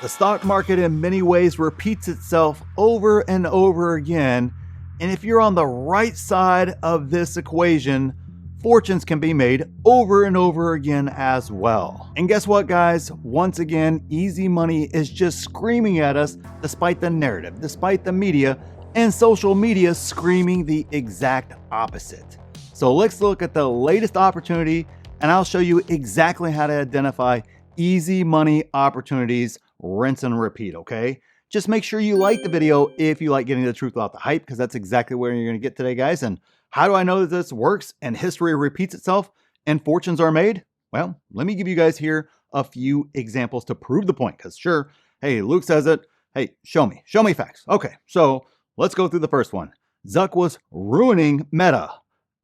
The stock market in many ways repeats itself over and over again, and if you're on the right side of this equation, fortunes can be made over and over again as well. And guess what, guys? Once again, easy money is just screaming at us despite the narrative, despite the media, and social media screaming the exact opposite. So let's look at the latest opportunity, and I'll show you exactly how to identify easy money opportunities, rinse and repeat, okay? Just make sure you like the video if you like getting the truth without the hype, because that's exactly where you're gonna get today, guys. And how do I know that this works and history repeats itself and fortunes are made? Well, let me give you guys here a few examples to prove the point, because sure, hey, Luke says it. Hey, show me facts. Okay, so let's go through the first one. Zuck was ruining Meta,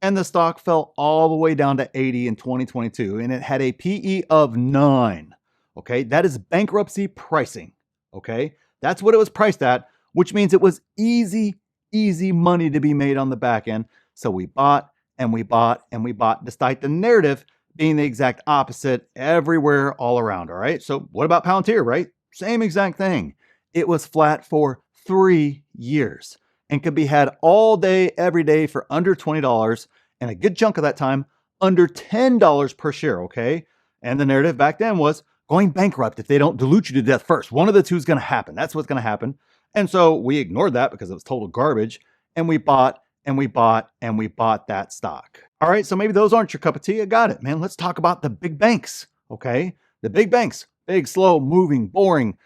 and the stock fell all the way down to 80 in 2022, and it had a PE of 9. Okay, that is bankruptcy pricing. Okay, that's what it was priced at, which means it was easy money to be made on the back end. So we bought and we bought and we bought, despite the narrative being the exact opposite everywhere all around. All right, so what about Palantir, right? Same exact thing. It was flat for 3 years and could be had all day, every day for under $20, and a good chunk of that time under $10 per share. Okay, and the narrative back then was going bankrupt if they don't dilute you to death first. One of the two is going to happen. That's what's going to happen. And so we ignored that because it was total garbage, and we bought and we bought and we bought that stock. All right, so maybe those aren't your cup of tea. I got it, man. Let's talk about the big banks, okay? The big banks, big, slow moving, boring,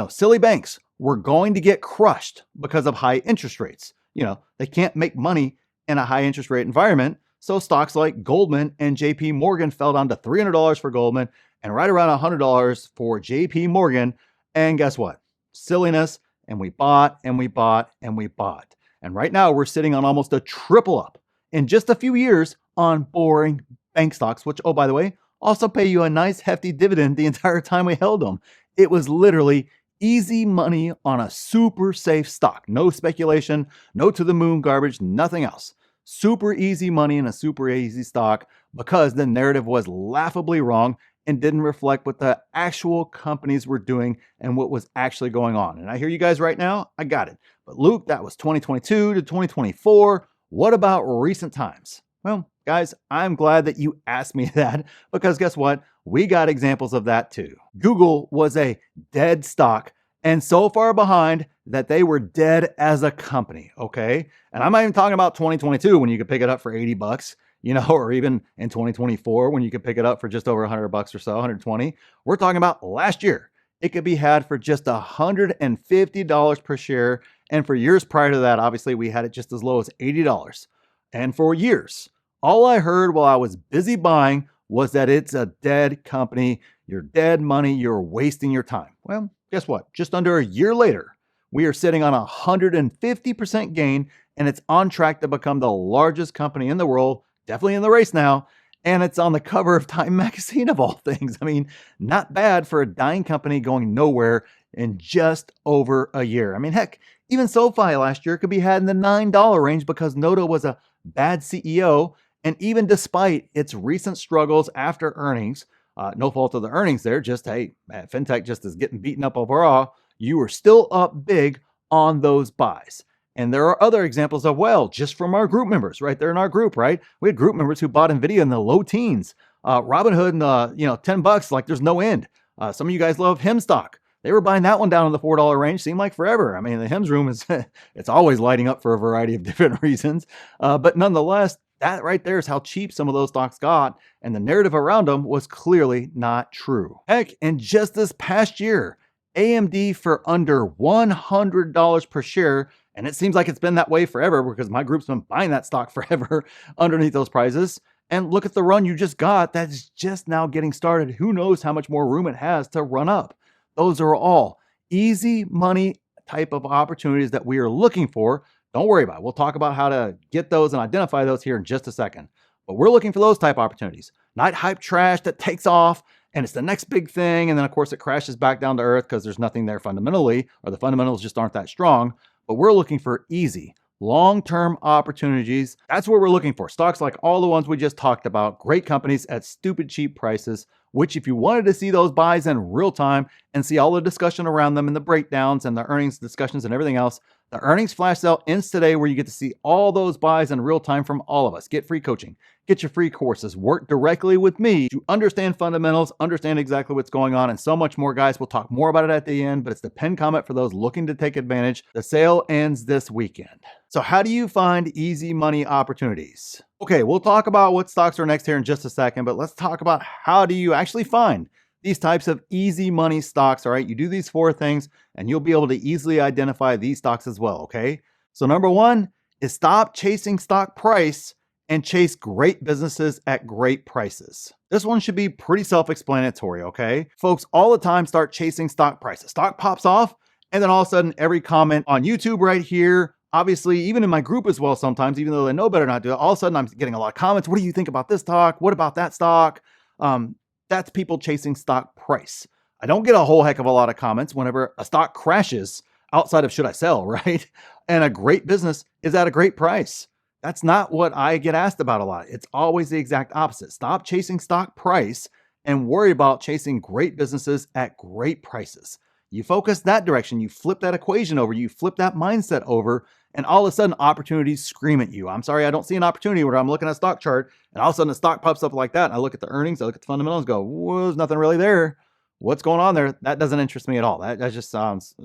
silly banks were going to get crushed because of high interest rates. They can't make money in a high interest rate environment. So stocks like Goldman and JP Morgan fell down to $300 for Goldman and right around $100 for JP Morgan. And guess what? Silliness. And we bought and we bought and we bought. And right now we're sitting on almost a triple up in just a few years on boring bank stocks, which, oh, by the way, also pay you a nice hefty dividend the entire time we held them. It was literally easy money on a super safe stock. No speculation, no to the moon garbage, nothing else. Super easy money in a super easy stock because the narrative was laughably wrong and didn't reflect what the actual companies were doing and what was actually going on. And I hear you guys right now, I got it. But Luke, that was 2022 to 2024. What about recent times? Well, guys, I'm glad that you asked me that, because guess what? We got examples of that too. Google was a dead stock and so far behind that they were dead as a company, okay? And I'm not even talking about 2022 when you could pick it up for 80 bucks. Or even in 2024 when you could pick it up for just over 100 bucks or so, 120. We're talking about last year. It could be had for just $150 per share. And for years prior to that, obviously, we had it just as low as $80. And for years, all I heard while I was busy buying was that it's a dead company. You're dead money. You're wasting your time. Well, guess what? Just under a year later, we are sitting on 150% gain, and it's on track to become the largest company in the world. Definitely in the race now, and it's on the cover of Time magazine of all things. I mean, not bad for a dying company going nowhere in just over a year. I mean, heck, even SoFi last year could be had in the $9 range because Noto was a bad CEO, and even despite its recent struggles after earnings, no fault of the earnings there, just, hey, fintech just is getting beaten up overall, you were still up big on those buys. And there are other examples of, well, just from our group members, right? They're in our group, right? We had group members who bought NVIDIA in the low teens. Robinhood, $10, like there's no end. Some of you guys love HIM stock. They were buying that one down in the $4 range, seemed like forever. I mean, the HIM's room is, it's always lighting up for a variety of different reasons. But nonetheless, that right there is how cheap some of those stocks got. And the narrative around them was clearly not true. Heck, in just this past year, AMD for under $100 per share. And it seems like it's been that way forever because my group's been buying that stock forever underneath those prices. And look at the run you just got. That's just now getting started. Who knows how much more room it has to run up. Those are all easy money type of opportunities that we are looking for. Don't worry about it. We'll talk about how to get those and identify those here in just a second. But we're looking for those type of opportunities. Not hype trash that takes off and it's the next big thing. And then, of course, it crashes back down to earth because there's nothing there fundamentally, or the fundamentals just aren't that strong. But we're looking for easy, long-term opportunities. That's what we're looking for. Stocks like all the ones we just talked about, great companies at stupid cheap prices which if you wanted to see those buys in real time and see all the discussion around them and the breakdowns and the earnings discussions and everything else, the earnings flash sale ends today, where you get to see all those buys in real time from all of us. Get free coaching, get your free courses, work directly with me to understand fundamentals, understand exactly what's going on, and so much more, guys. We'll talk more about it at the end, but it's the pinned comment for those looking to take advantage. The sale ends this weekend. So how do you find easy money opportunities? Okay, we'll talk about what stocks are next here in just a second, but let's talk about how do you actually find these types of easy money stocks. All right, you do these 4 things and you'll be able to easily identify these stocks as well. Okay, so number 1 is stop chasing stock price and chase great businesses at great prices. This one should be pretty self-explanatory. Okay, folks all the time start chasing stock prices. Stock pops off, and then all of a sudden every comment on YouTube right here, obviously even in my group as well, sometimes even though they know better not to do it, all of a sudden I'm getting a lot of comments. What do you think about this stock? What about that stock? That's people chasing stock price. I don't get a whole heck of a lot of comments whenever a stock crashes outside of should I sell, right? And a great business is at a great price. That's not what I get asked about a lot. It's always the exact opposite. Stop chasing stock price and worry about chasing great businesses at great prices. You focus that direction, you flip that equation over, you flip that mindset over, and all of a sudden opportunities scream at you. I'm sorry, I don't see an opportunity where I'm looking at a stock chart and all of a sudden the stock pops up like that. And I look at the earnings, I look at the fundamentals, go, whoa, there's nothing really there. What's going on there? That doesn't interest me at all. That just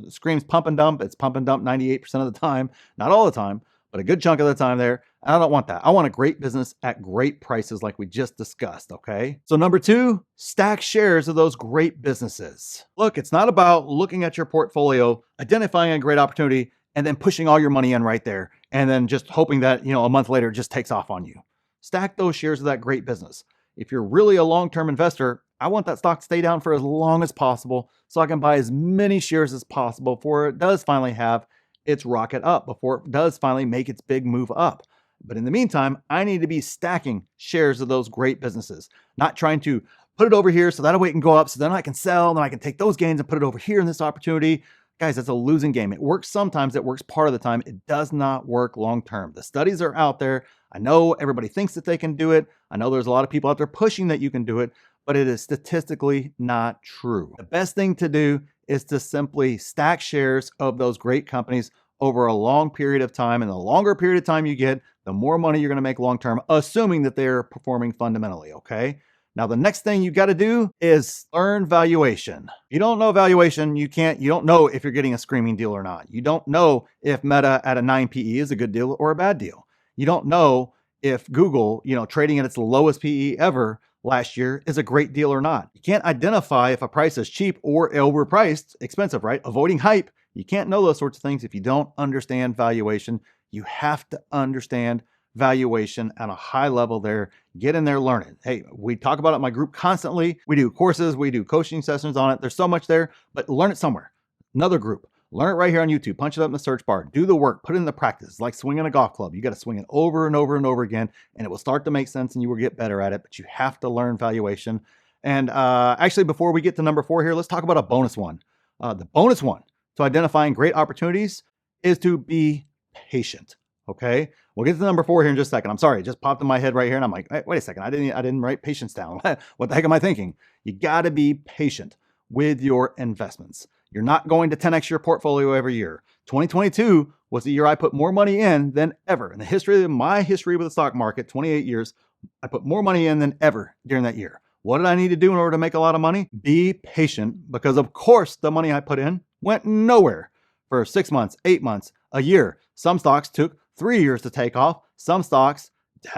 screams pump and dump. It's pump and dump 98% of the time, not all the time, but a good chunk of the time there. I don't want that. I want a great business at great prices like we just discussed, okay? So number 2, stack shares of those great businesses. Look, it's not about looking at your portfolio, identifying a great opportunity, and then pushing all your money in right there, and then just hoping that, a month later it just takes off on you. Stack those shares of that great business. If you're really a long-term investor, I want that stock to stay down for as long as possible so I can buy as many shares as possible before it does finally have its rocket up, before it does finally make its big move up. But in the meantime, I need to be stacking shares of those great businesses, not trying to put it over here so that way it can go up, so then I can sell, and then I can take those gains and put it over here in this opportunity. Guys, that's a losing game. It works sometimes, it works part of the time. It does not work long term. The studies are out there. I know everybody thinks that they can do it. I know there's a lot of people out there pushing that you can do it, but it is statistically not true. The best thing to do is to simply stack shares of those great companies over a long period of time. And the longer period of time you get, the more money you're going to make long term, assuming that they're performing fundamentally, okay? Now, the next thing you got to do is learn valuation. If you don't know valuation, you don't know if you're getting a screaming deal or not. You don't know if Meta at a 9 PE is a good deal or a bad deal. You don't know if Google, trading at its lowest PE ever last year is a great deal or not. You can't identify if a price is cheap or overpriced, expensive, right? Avoiding hype. You can't know those sorts of things if you don't understand valuation. You have to understand valuation at a high level there. Get in there, learn it. Hey, we talk about it in my group constantly. We do courses, we do coaching sessions on it. There's so much there, but learn it somewhere. Another group. Learn it right here on YouTube. Punch it up in the search bar. Do the work. Put it into practice. It's like swinging a golf club. You got to swing it over and over and over again, and it will start to make sense and you will get better at it, but you have to learn valuation. And actually, before we get to number 4 here, let's talk about a bonus one. The bonus one to identifying great opportunities is to be patient. Okay, we'll get to number 4 here in just a second. I'm sorry, it just popped in my head right here, and I'm like, hey, wait a second, I didn't write patience down. What the heck am I thinking? You got to be patient with your investments. You're not going to 10x your portfolio every year. 2022 was the year I put more money in than ever. In the history of my history with the stock market, 28 years, I put more money in than ever during that year. What did I need to do in order to make a lot of money? Be patient, because of course the money I put in went nowhere for 6 months, 8 months, a year. Some stocks took 3 years to take off. Some stocks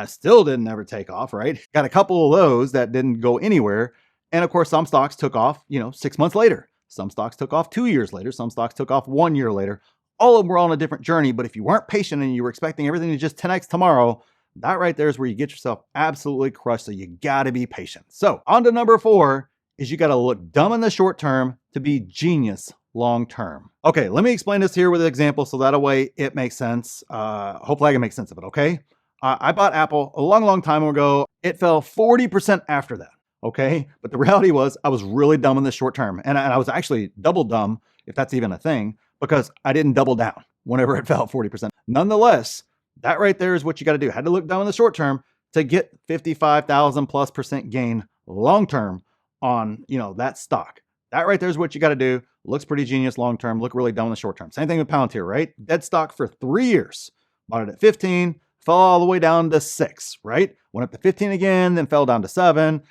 still didn't ever take off, right? Got a couple of those that didn't go anywhere. And of course, some stocks took off, 6 months later. Some stocks took off 2 years later. Some stocks took off 1 year later. All of them were on a different journey. But if you weren't patient and you were expecting everything to just 10x tomorrow, that right there is where you get yourself absolutely crushed. So you got to be patient. So on to number 4 is you got to look dumb in the short term to be genius long term. Okay, let me explain this here with an example so that way it makes sense. Hopefully I can make sense of it, okay? I bought Apple a long, long time ago. It fell 40% after that. Okay. But the reality was I was really dumb in the short term. And I was actually double dumb, if that's even a thing, because I didn't double down whenever it fell 40%. Nonetheless, that right there is what you got to do. Had to look dumb in the short term to get 55,000+ % gain long term on, that stock. That right there is what you got to do. Looks pretty genius long term, look really dumb in the short term. Same thing with Palantir, right? Dead stock for 3 years. Bought it at 15, fell all the way down to 6, right? Went up to 15 again, then fell down to 7.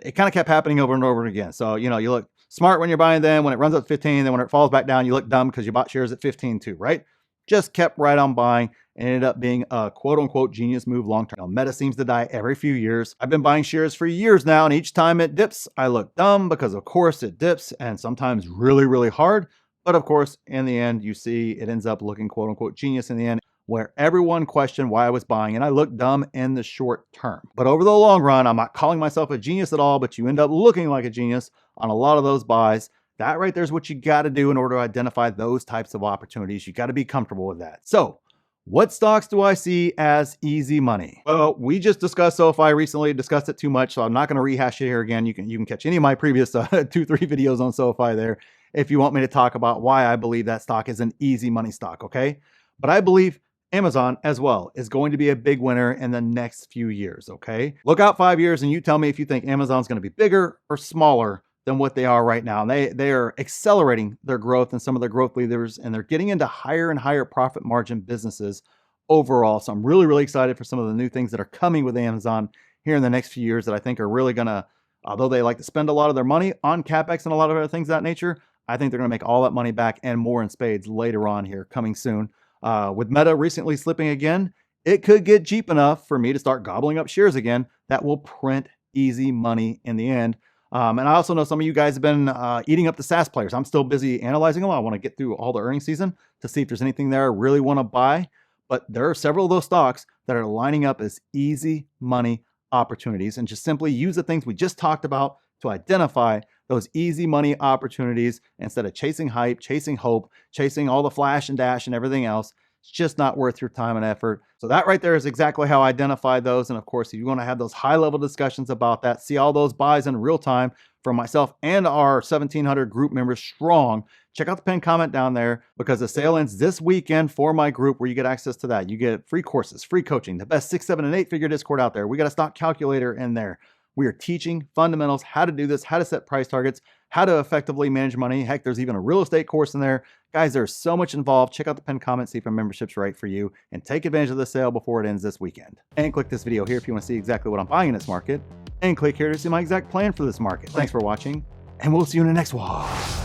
It kind of kept happening over and over again. So, you look smart when you're buying them. When it runs up to 15, then when it falls back down, you look dumb because you bought shares at 15 too, right? Just kept right on buying and ended up being a quote unquote genius move long term. Meta seems to die every few years. I've been buying shares for years now, and each time it dips, I look dumb because of course it dips, and sometimes really, really hard. But of course, in the end, you see it ends up looking quote unquote genius in the end, where everyone questioned why I was buying, and I looked dumb in the short term. But over the long run, I'm not calling myself a genius at all, but you end up looking like a genius on a lot of those buys. That right there is what you got to do in order to identify those types of opportunities. You got to be comfortable with that. So what stocks do I see as easy money? Well, we just discussed SoFi recently, discussed it too much, so I'm not going to rehash it here again. You can catch any of my previous 2-3 videos on SoFi there if you want me to talk about why I believe that stock is an easy money stock, okay? But I believe Amazon as well is going to be a big winner in the next few years, okay? Look out 5 years and you tell me if you think Amazon's going to be bigger or smaller than what they are right now. And they are accelerating their growth and some of their growth leaders, and they're getting into higher and higher profit margin businesses overall. So I'm really, really excited for some of the new things that are coming with Amazon here in the next few years that I think are really gonna, although they like to spend a lot of their money on CapEx and a lot of other things of that nature, I think they're gonna make all that money back and more in spades later on here, coming soon. With Meta recently slipping again, it could get cheap enough for me to start gobbling up shares again that will print easy money in the end. And I also know some of you guys have been eating up the SaaS players. I'm still busy analyzing them. I want to get through all the earnings season to see if there's anything there I really want to buy. But there are several of those stocks that are lining up as easy money opportunities, and just simply use the things we just talked about to identify those easy money opportunities instead of chasing hype, chasing hope, chasing all the flash and dash and everything else. It's just not worth your time and effort. So that right there is exactly how I identify those. And of course, if you want to have those high level discussions about that, see all those buys in real time from myself and our 1,700 group members strong, check out the pinned comment down there, because the sale ends this weekend for my group, where you get access to that. You get free courses, free coaching, the best 6, 7, and 8 figure Discord out there. We got a stock calculator in there. We are teaching fundamentals, how to do this, how to set price targets, how to effectively manage money. Heck, there's even a real estate course in there. Guys, there's so much involved. Check out the pinned comment, see if a membership's right for you, and take advantage of the sale before it ends this weekend. And click this video here if you want to see exactly what I'm buying in this market. And click here to see my exact plan for this market. Thanks for watching, and we'll see you in the next one.